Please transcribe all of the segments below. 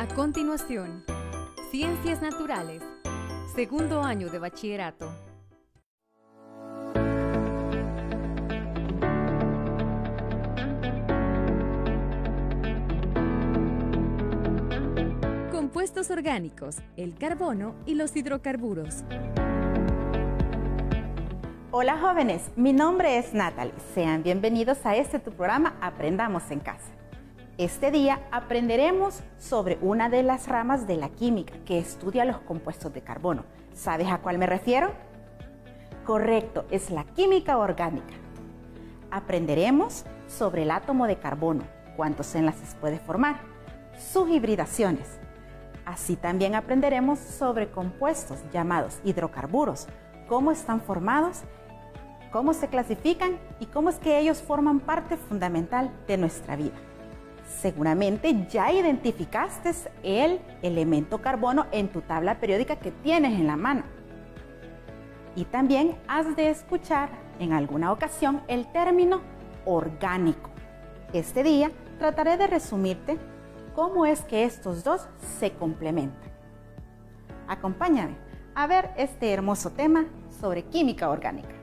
A continuación, Ciencias Naturales, segundo año de bachillerato. Compuestos orgánicos, el carbono y los hidrocarburos. Hola jóvenes, mi nombre es Natalie. Sean bienvenidos a tu programa Aprendamos en Casa. Este día aprenderemos sobre una de las ramas de la química que estudia los compuestos de carbono. ¿Sabes a cuál me refiero? Correcto, es la química orgánica. Aprenderemos sobre el átomo de carbono, cuántos enlaces puede formar, sus hibridaciones. Así también aprenderemos sobre compuestos llamados hidrocarburos, cómo están formados, cómo se clasifican y cómo es que ellos forman parte fundamental de nuestra vida. Seguramente ya identificaste el elemento carbono en tu tabla periódica que tienes en la mano. Y también has de escuchar en alguna ocasión el término orgánico. Este día trataré de resumirte cómo es que estos dos se complementan. Acompáñame a ver este hermoso tema sobre química orgánica.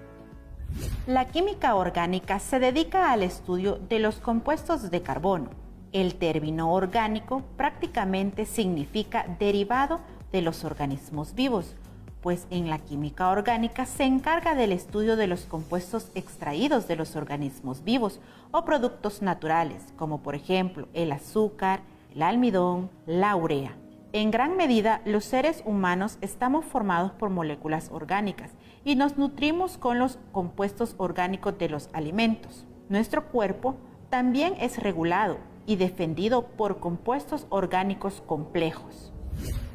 La química orgánica se dedica al estudio de los compuestos de carbono. El término orgánico prácticamente significa derivado de los organismos vivos, pues en la química orgánica se encarga del estudio de los compuestos extraídos de los organismos vivos o productos naturales, como por ejemplo el azúcar, el almidón, la urea. En gran medida, los seres humanos estamos formados por moléculas orgánicas y nos nutrimos con los compuestos orgánicos de los alimentos. Nuestro cuerpo también es regulado y defendido por compuestos orgánicos complejos.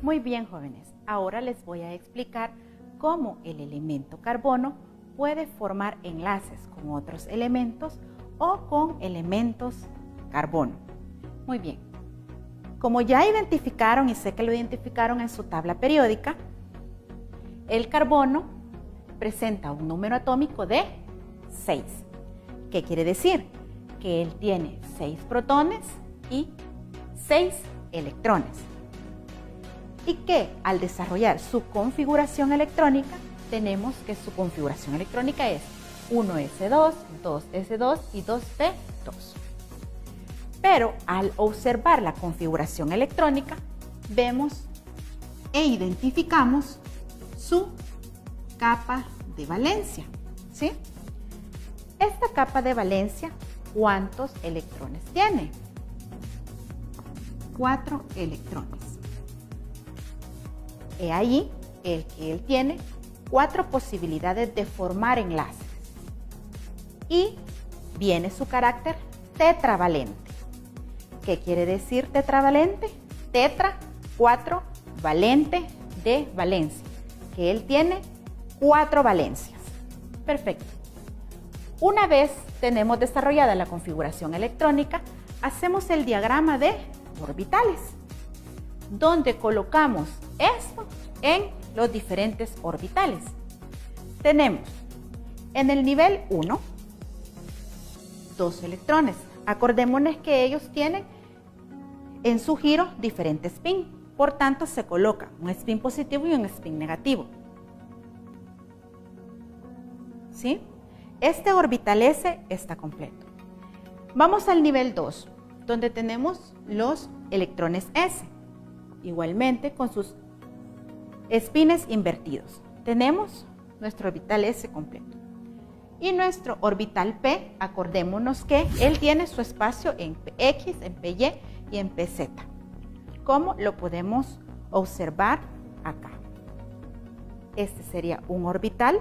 Muy bien, jóvenes, ahora les voy a explicar cómo el elemento carbono puede formar enlaces con otros elementos o con elementos carbono. Muy bien, como ya identificaron y sé que lo identificaron en su tabla periódica, el carbono presenta un número atómico de 6. ¿Qué quiere decir? Que él tiene 6 protones y 6 electrones. Y que al desarrollar su configuración electrónica, tenemos que su configuración electrónica es 1s2, 2s2 y 2p2. Pero al observar la configuración electrónica, vemos e identificamos su capa de valencia, ¿sí? Esta capa de valencia, ¿cuántos electrones tiene? 4 electrones. He ahí el que él tiene 4 posibilidades de formar enlaces. Y viene su carácter tetravalente. ¿Qué quiere decir tetravalente? Tetra, 4, valente, de valencia. Que él tiene 4 valencias. Perfecto. Una vez tenemos desarrollada la configuración electrónica, hacemos el diagrama de orbitales, donde colocamos esto en los diferentes orbitales. Tenemos en el nivel 1, 2 electrones. Acordémonos que ellos tienen en su giro diferentes spin, por tanto se coloca un spin positivo y un spin negativo. ¿Sí? Este orbital S está completo. Vamos al nivel 2, donde tenemos los electrones S, igualmente con sus espines invertidos. Tenemos nuestro orbital S completo. Y nuestro orbital P, acordémonos que él tiene su espacio en X, en PY y en PZ, como lo podemos observar acá. Este sería un orbital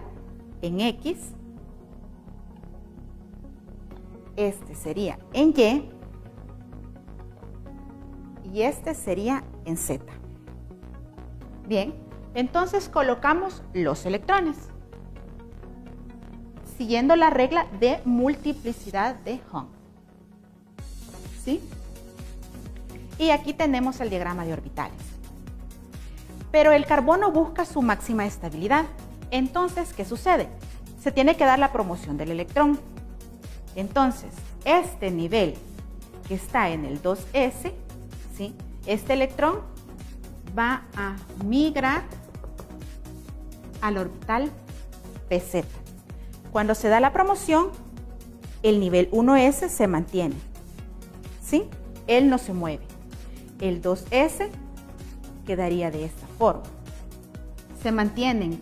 en X, este sería en Y este sería en Z. Bien, entonces colocamos los electrones, siguiendo la regla de multiplicidad de Hund. ¿Sí? Y aquí tenemos el diagrama de orbitales. Pero el carbono busca su máxima estabilidad. Entonces, ¿qué sucede? Se tiene que dar la promoción del electrón. Entonces, este nivel que está en el 2s, ¿sí? Este electrón va a migrar al orbital pz. Cuando se da la promoción, el nivel 1s se mantiene, ¿sí? Él no se mueve. El 2s quedaría de esta forma. Se mantienen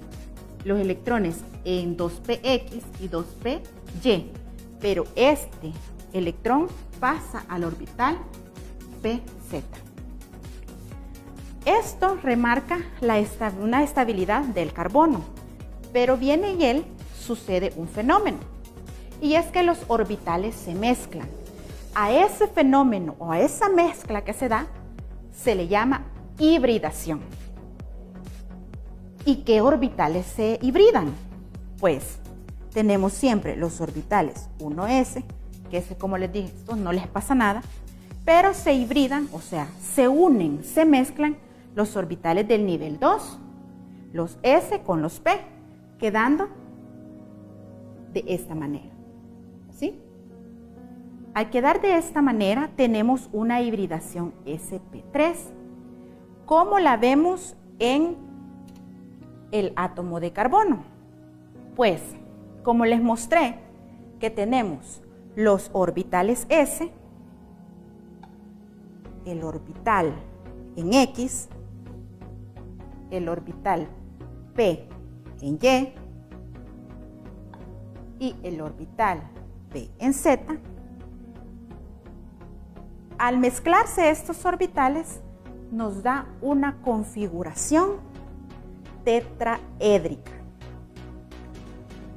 los electrones en 2px y 2py, pero este electrón pasa al orbital pz. Esto remarca una estabilidad del carbono, pero bien en él sucede un fenómeno, y es que los orbitales se mezclan. A ese fenómeno o a esa mezcla que se da se le llama hibridación. ¿Y qué orbitales se hibridan? Pues tenemos siempre los orbitales 1s, que es, como les dije, estos no les pasa nada, pero se hibridan, o sea, se unen, se mezclan los orbitales del nivel 2, los s con los p, quedando de esta manera, ¿sí? Al quedar de esta manera tenemos una hibridación sp3, como la vemos en el átomo de carbono. Pues, como les mostré que tenemos los orbitales s, el orbital en X, el orbital P en Y el orbital P en Z. Al mezclarse estos orbitales nos da una configuración tetraédrica.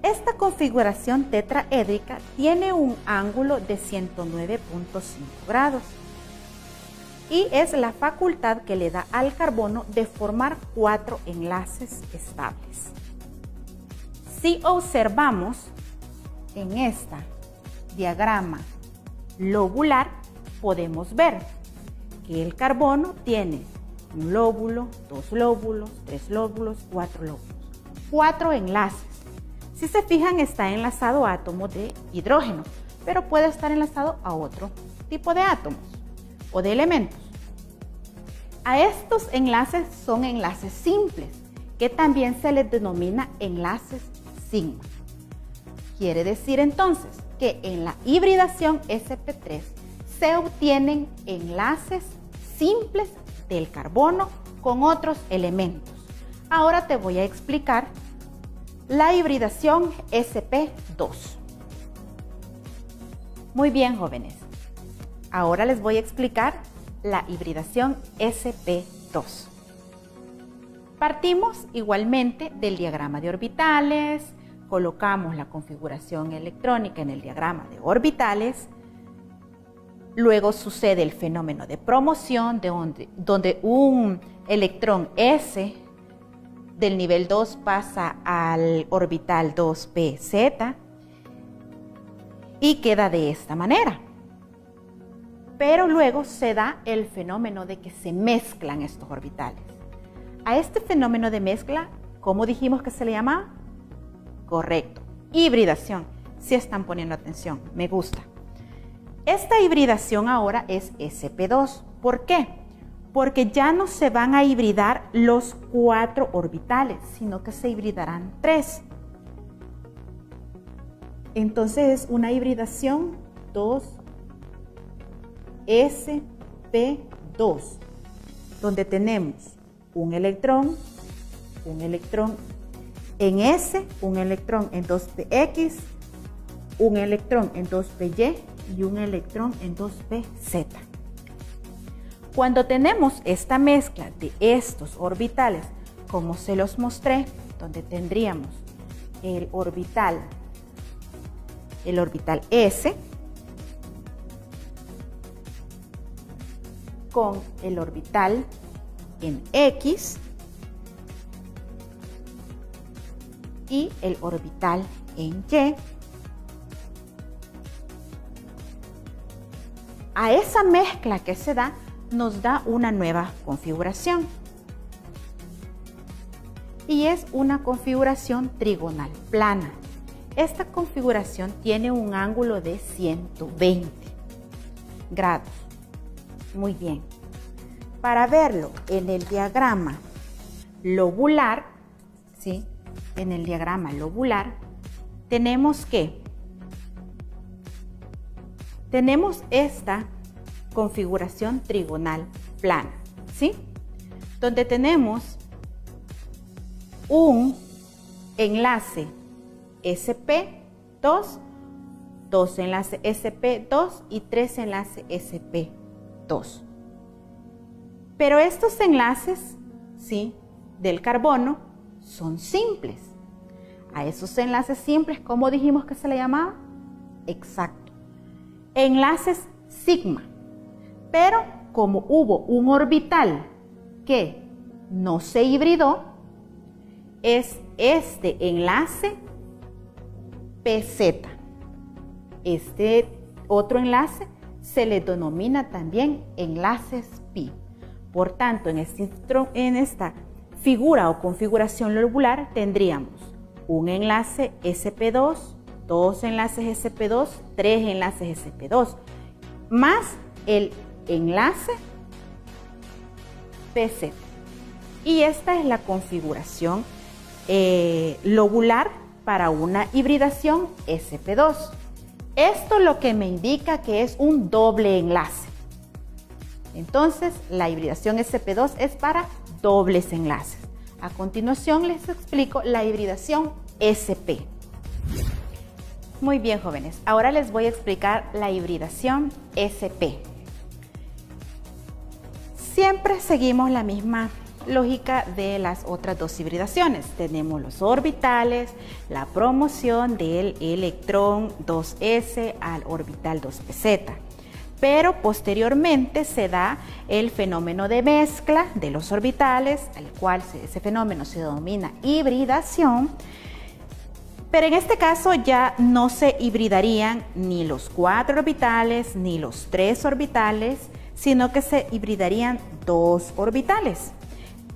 Esta configuración tetraédrica tiene un ángulo de 109.5 grados y es la facultad que le da al carbono de formar 4 enlaces estables. Si observamos en este diagrama lobular, podemos ver que el carbono tiene un lóbulo, 2 lóbulos, 3 lóbulos, 4 lóbulos, 4 enlaces. Si se fijan, está enlazado a átomos de hidrógeno, pero puede estar enlazado a otro tipo de átomos o de elementos. A estos enlaces son enlaces simples, que también se les denomina enlaces sigma. Quiere decir entonces que en la hibridación sp3 se obtienen enlaces simples del carbono con otros elementos. Ahora te voy a explicar la hibridación sp2. Muy bien, jóvenes. Ahora les voy a explicar la hibridación sp2. Partimos igualmente del diagrama de orbitales, colocamos la configuración electrónica en el diagrama de orbitales, luego sucede el fenómeno de promoción donde un electrón S del nivel 2 pasa al orbital 2pz y queda de esta manera. Pero luego se da el fenómeno de que se mezclan estos orbitales. A este fenómeno de mezcla, ¿cómo dijimos que se le llama? Correcto, hibridación. Si están poniendo atención, me gusta. Esta hibridación ahora es sp2. ¿Por qué? Porque ya no se van a hibridar los 4 orbitales, sino que se hibridarán 3. Entonces es una hibridación 2sp2, donde tenemos un electrón en S, un electrón en 2px, un electrón en 2py y un electrón en 2pz. Cuando tenemos esta mezcla de estos orbitales, como se los mostré, donde tendríamos el orbital S con el orbital en X y el orbital en Y, a esa mezcla que se da nos da una nueva configuración y es una configuración trigonal plana. Esta configuración tiene un ángulo de 120 grados. Muy bien. para verlo en el diagrama lobular, ¿sí? En el diagrama lobular tenemos esta configuración trigonal plana, ¿sí? Donde tenemos un enlace SP2, dos enlaces SP2 y tres enlaces SP2. Pero estos enlaces, ¿sí?, del carbono son simples. A esos enlaces simples, ¿cómo dijimos que se le llamaba? Exacto, enlaces sigma. Pero como hubo un orbital que no se hibridó, es este enlace PZ. Este otro enlace se le denomina también enlaces pi. Por tanto, en esta figura o configuración lobular tendríamos un enlace SP2, dos enlaces SP2, tres enlaces SP2, más el enlace PZ. Y esta es la configuración lobular para una hibridación SP2. Esto lo que me indica que es un doble enlace. Entonces, la hibridación SP2 es para dobles enlaces. A continuación les explico la hibridación SP. Muy bien, jóvenes. Ahora les voy a explicar la hibridación SP. Siempre seguimos la misma lógica de las otras dos hibridaciones. Tenemos los orbitales, la promoción del electrón 2s al orbital 2pz. Pero posteriormente se da el fenómeno de mezcla de los orbitales, al cual ese fenómeno se denomina hibridación. Pero en este caso ya no se hibridarían ni los 4 orbitales ni los 3 orbitales, sino que se hibridarían 2 orbitales.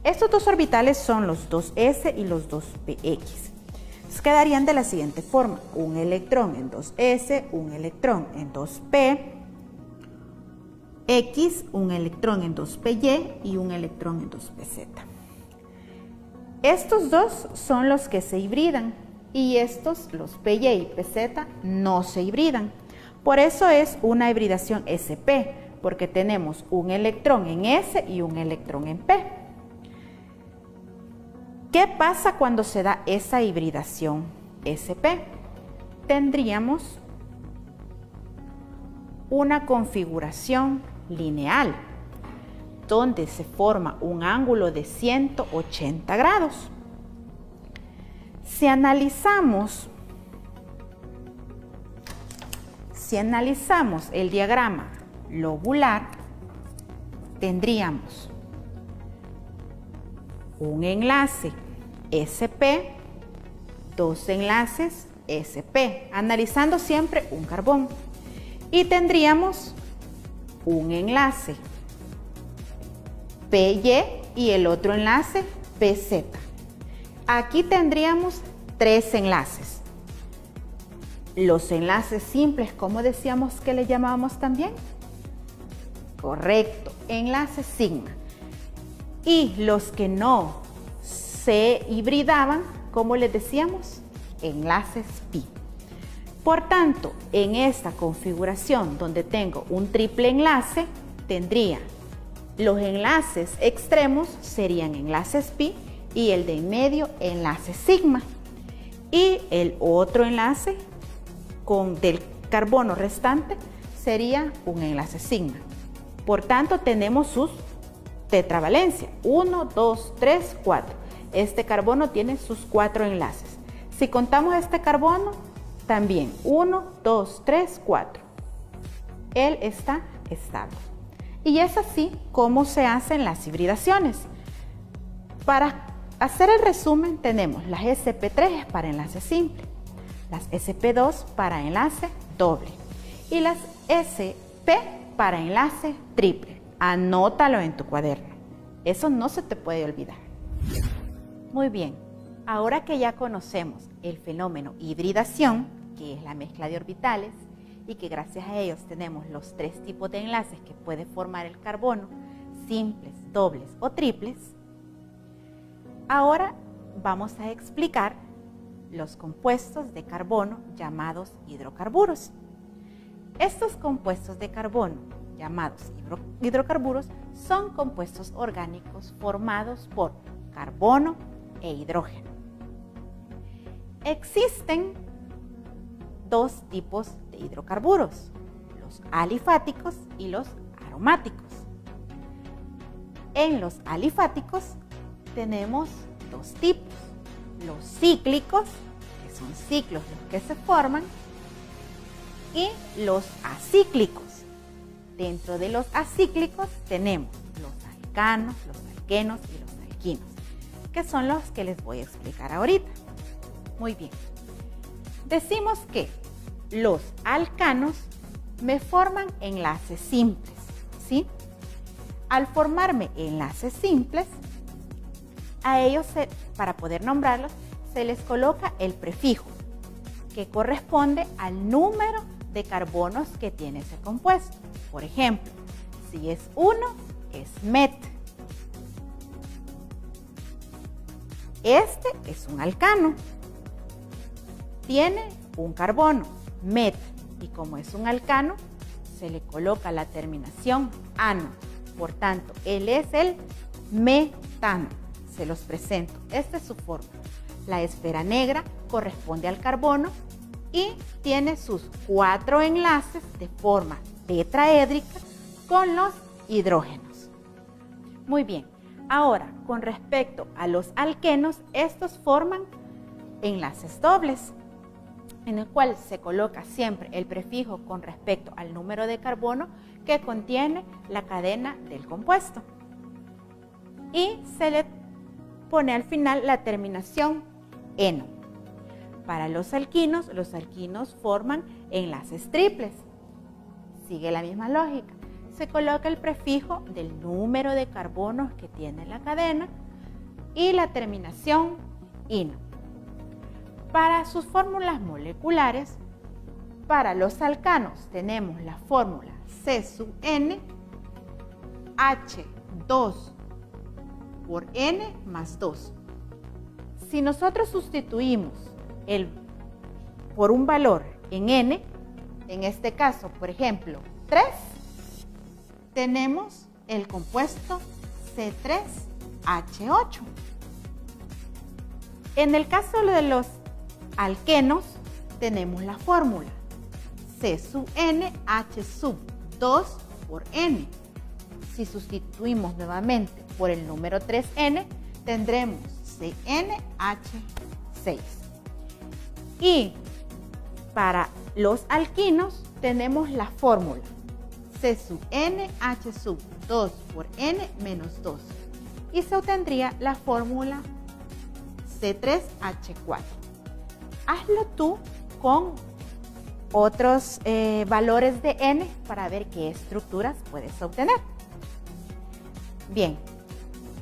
Estos 2 orbitales son los 2s y los 2px. Entonces quedarían de la siguiente forma: un electrón en 2s, un electrón en 2p, X, un electrón en 2py y un electrón en 2pz. Estos dos son los que se hibridan y estos, los py y pz, no se hibridan. Por eso es una hibridación sp, porque tenemos un electrón en s y un electrón en p. ¿Qué pasa cuando se da esa hibridación sp? Tendríamos una configuración lineal, donde se forma un ángulo de 180 grados. Si analizamos el diagrama lobular, tendríamos un enlace SP, dos enlaces SP, analizando siempre un carbón, y tendríamos un enlace PY y el otro enlace PZ. Aquí tendríamos 3 enlaces. Los enlaces simples, ¿cómo decíamos que le llamábamos también? Correcto, enlaces sigma. Y los que no se hibridaban, ¿cómo les decíamos? Enlaces pi. Por tanto, en esta configuración donde tengo un triple enlace, tendría los enlaces extremos serían enlaces pi y el de en medio enlace sigma. Y el otro enlace del carbono restante sería un enlace sigma. Por tanto, tenemos sus tetravalencia: 1, 2, 3, 4. Este carbono tiene sus 4 enlaces. Si contamos este carbono, también 1, 2, 3, 4. Él está estable. Y es así como se hacen las hibridaciones. Para hacer el resumen, tenemos las SP3 para enlace simple, las SP2 para enlace doble y las SP para enlace triple. Anótalo en tu cuaderno. Eso no se te puede olvidar. Muy bien, ahora que ya conocemos el fenómeno hibridación, que es la mezcla de orbitales, y que gracias a ellos tenemos los 3 tipos de enlaces que puede formar el carbono: simples, dobles o triples, ahora vamos a explicar los compuestos de carbono llamados hidrocarburos. Estos compuestos de carbono llamados hidrocarburos son compuestos orgánicos formados por carbono e hidrógeno. Existen dos tipos de hidrocarburos, los alifáticos y los aromáticos. En los alifáticos tenemos dos tipos, los cíclicos, que son ciclos los que se forman, y los acíclicos. Dentro de los acíclicos tenemos los alcanos, los alquenos y los alquinos, que son los que les voy a explicar ahorita. Muy bien. Decimos que los alcanos me forman enlaces simples, ¿sí? Al formarme enlaces simples, a ellos, para poder nombrarlos, se les coloca el prefijo, que corresponde al número de carbonos que tiene ese compuesto. Por ejemplo, si es 1, es met. Este es un alcano. Tiene un carbono, met, y como es un alcano, se le coloca la terminación ano. Por tanto, él es el metano. Se los presento. Esta es su forma. La esfera negra corresponde al carbono y tiene sus 4 enlaces de forma tetraédrica con los hidrógenos. Muy bien. Ahora, con respecto a los alquenos, estos forman enlaces dobles, en el cual se coloca siempre el prefijo con respecto al número de carbono que contiene la cadena del compuesto. Y se le pone al final la terminación eno. Para los alquinos forman enlaces triples. Sigue la misma lógica. Se coloca el prefijo del número de carbonos que tiene la cadena y la terminación ino. Para sus fórmulas moleculares, para los alcanos tenemos la fórmula C sub n, H2 por n más 2. Si nosotros sustituimos por un valor en n, en este caso, por ejemplo, 3, tenemos el compuesto C3H8. En el caso de los alquenos, tenemos la fórmula C sub n, H sub 2 por n. Si sustituimos nuevamente por el número 3n, tendremos CnH6. Y para los alquinos tenemos la fórmula C sub n, H sub 2 por n menos 2. Y se obtendría la fórmula C3H4. Hazlo tú con otros valores de n para ver qué estructuras puedes obtener. Bien,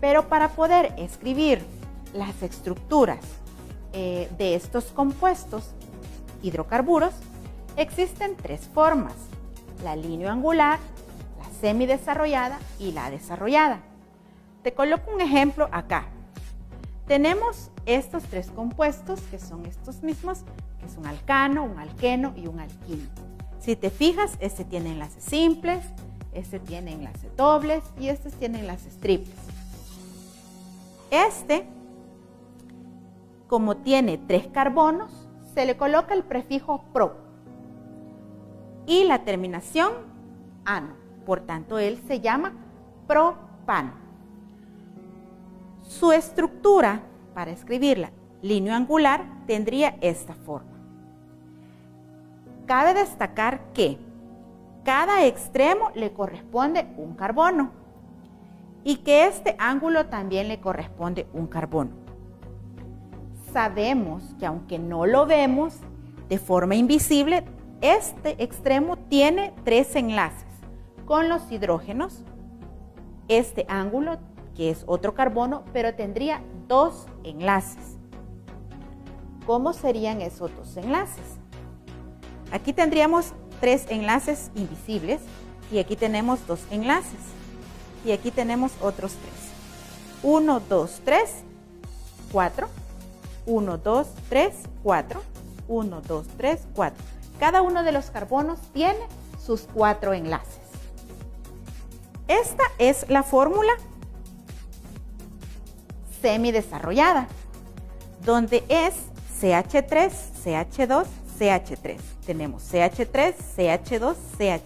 pero para poder escribir las estructuras de estos compuestos hidrocarburos, existen 3 formas: la lineoangular, la semidesarrollada y la desarrollada. Te coloco un ejemplo acá. Tenemos estos 3 compuestos, que son estos mismos, que es un alcano, un alqueno y un alquino. Si te fijas, este tiene enlaces simples, este tiene enlaces dobles y este tiene enlaces triples. Este, como tiene 3 carbonos, se le coloca el prefijo pro y la terminación ano. Por tanto, él se llama propano. Su estructura, para escribirla lineoangular, tendría esta forma. Cabe destacar que cada extremo le corresponde un carbono y que este ángulo también le corresponde un carbono. Sabemos que aunque no lo vemos de forma invisible, este extremo tiene 3 enlaces con los hidrógenos, este ángulo que es otro carbono, pero tendría 2 enlaces. ¿Cómo serían esos 2 enlaces? Aquí tendríamos 3 enlaces invisibles y aquí tenemos 2 enlaces. y aquí tenemos otros 3. 1, 2, 3, 4. 1, 2, 3, 4. 1, 2, 3, 4. Cada uno de los carbonos tiene sus 4 enlaces. Esta es la fórmula semidesarrollada, donde es CH3, CH2, CH3. Tenemos CH3, CH2, CH3.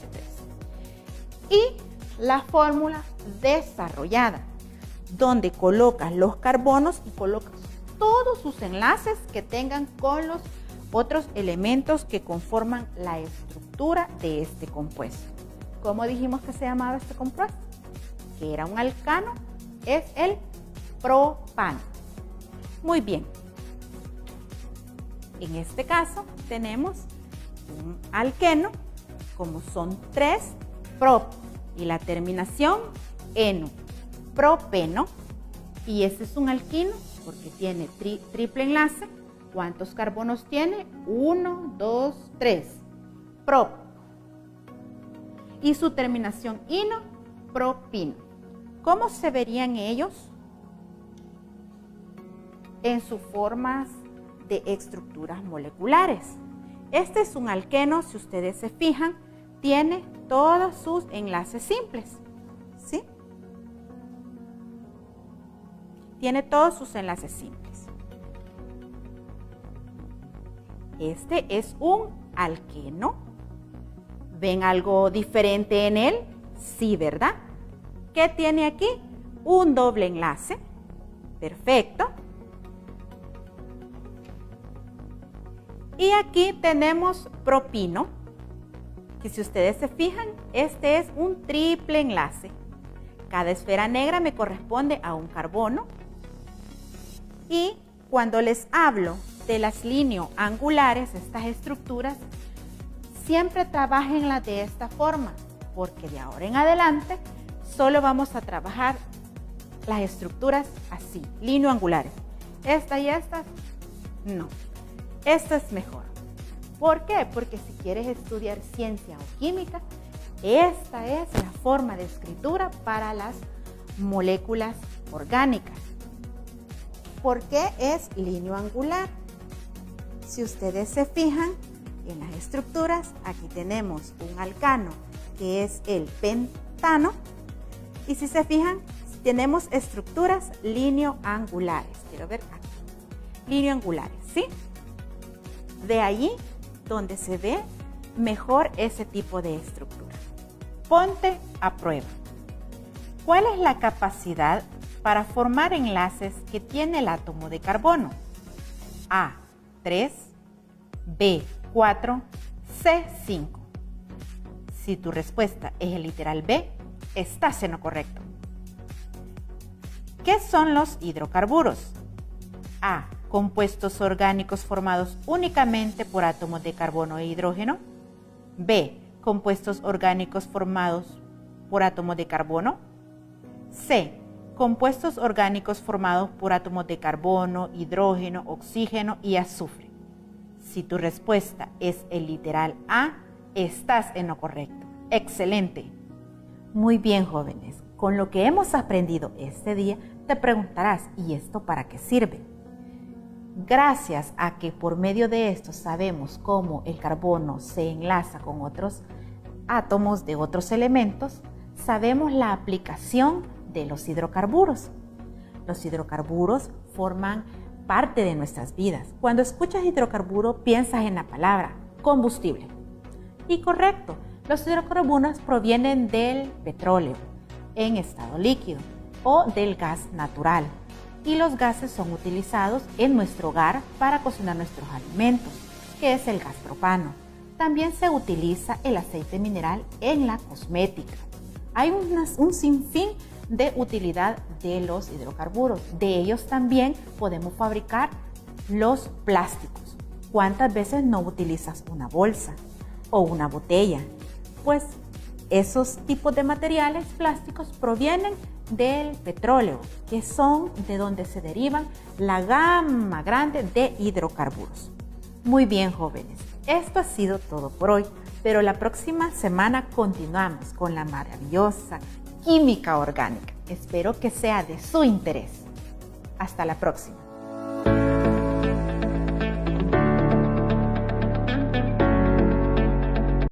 Y la fórmula desarrollada, donde colocas los carbonos y colocas todos sus enlaces que tengan con los otros elementos que conforman la estructura de este compuesto. ¿Cómo dijimos que se llamaba este compuesto? Que era un alcano, es el propano. Muy bien. En este caso tenemos un alqueno, como son 3, prop, y la terminación eno, propeno, y este es un alquino porque tiene triple enlace. ¿Cuántos carbonos tiene? 1, 2, 3, prop, y su terminación ino, propino. ¿Cómo se verían ellos en sus formas de estructuras moleculares? Este es un alqueno, si ustedes se fijan, tiene todos sus enlaces simples, ¿sí? Tiene todos sus enlaces simples. Este es un alqueno. ¿Ven algo diferente en él? Sí, ¿verdad? ¿Qué tiene aquí? Un doble enlace. Perfecto. Y aquí tenemos propino, que si ustedes se fijan, este es un triple enlace. Cada esfera negra me corresponde a un carbono. Y cuando les hablo de las lineoangulares, estas estructuras, siempre trabajenlas de esta forma, porque de ahora en adelante solo vamos a trabajar las estructuras así, lineoangulares. Esta y esta, no. Esto es mejor. ¿Por qué? Porque si quieres estudiar ciencia o química, esta es la forma de escritura para las moléculas orgánicas. ¿Por qué es lineoangular? Si ustedes se fijan en las estructuras, aquí tenemos un alcano que es el pentano, y si se fijan, tenemos estructuras lineoangulares. Quiero ver aquí. Lineoangulares, ¿sí? De ahí donde se ve mejor ese tipo de estructura. Ponte a prueba. ¿Cuál es la capacidad para formar enlaces que tiene el átomo de carbono? A, 3, B, 4, C, 5. Si tu respuesta es el literal B, estás en lo correcto. ¿Qué son los hidrocarburos? A, compuestos orgánicos formados únicamente por átomos de carbono e hidrógeno. B, compuestos orgánicos formados por átomos de carbono. C, compuestos orgánicos formados por átomos de carbono, hidrógeno, oxígeno y azufre. Si tu respuesta es el literal A, estás en lo correcto. ¡Excelente! Muy bien, jóvenes. Con lo que hemos aprendido este día, te preguntarás, ¿y esto para qué sirve? Gracias a que por medio de esto sabemos cómo el carbono se enlaza con otros átomos de otros elementos, sabemos la aplicación de los hidrocarburos. Los hidrocarburos forman parte de nuestras vidas. Cuando escuchas hidrocarburo, piensas en la palabra combustible. Y correcto, los hidrocarburos provienen del petróleo en estado líquido o del gas natural. Y los gases son utilizados en nuestro hogar para cocinar nuestros alimentos, que es el gas propano. También se utiliza el aceite mineral en la cosmética. Hay un sinfín de utilidad de los hidrocarburos. De ellos también podemos fabricar los plásticos. ¿Cuántas veces no utilizas una bolsa o una botella? Pues esos tipos de materiales plásticos provienen del petróleo, que son de donde se derivan la gama grande de hidrocarburos. Muy bien, jóvenes, esto ha sido todo por hoy, pero la próxima semana continuamos con la maravillosa química orgánica. Espero que sea de su interés. Hasta la próxima.